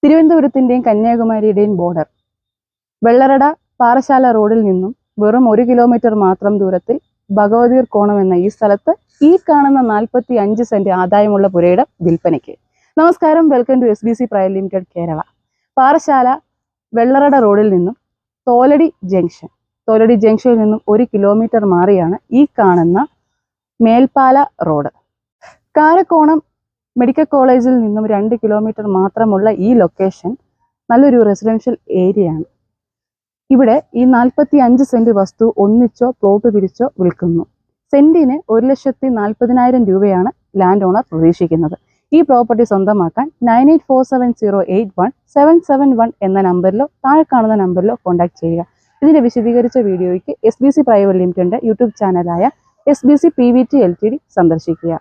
തിരുവനന്തപുരത്തിന്റെയും കന്യാകുമാരിയുടെയും border. Vellarada Parassala റോഡിൽ നിന്നും വെറും 1 കിലോമീറ്റർ മാത്രം ദൂരത്തിൽ ഭഗവതീർ കോണം എന്ന ഈ സ്ഥലത്ത് ഈ കാണുന്ന 45 സെന്റ് ആദായമുള്ള പുരയിടം വിൽപ്പനയ്ക്ക്. നമസ്കാരം, welcome to SBC private limited Kerala. Parassala Vellarada റോഡിൽ നിന്നും തോലടി ജംഗ്ഷനിൽ നിന്നും 1 കിലോമീറ്റർ മാറിയാണ് ഈ കാണുന്ന മേൽപ്പാല റോഡ്. കാരക്കോണം മെഡിക്കൽ കോളേജിൽ നിന്നും 2 കിലോമീറ്റർ മാത്രമുള്ള ഈ ലൊക്കേഷൻ നല്ലൊരു റെസിഡൻഷ്യൽ ഏരിയയാണ്. ഇവിടെ ഈ 45 സെന്റ് വസ്തു ഒന്നിച്ചോ പ്ലോട്ട് തിരിച്ചോ വിൽക്കുന്നു. സെന്റിന് 1,40,000 രൂപയാണ് ലാൻഡ് ഓണർ പ്രതീക്ഷിക്കുന്നത്. ഈ പ്രോപ്പർട്ടി സ്വന്തമാക്കാൻ 9847081771 എന്ന നമ്പറിലോ താഴെ കാണുന്ന നമ്പറിലോ കോൺടാക്ട് ചെയ്യുക. ഇതിന്റെ വിശദീകരിച്ച വീഡിയോയ്ക്ക് SBC പ്രൈവറ്റ് ലിമിറ്റഡിന്റെ യൂട്യൂബ് ചാനലായ SBC PVT Ltd സന്ദർശിക്കുക.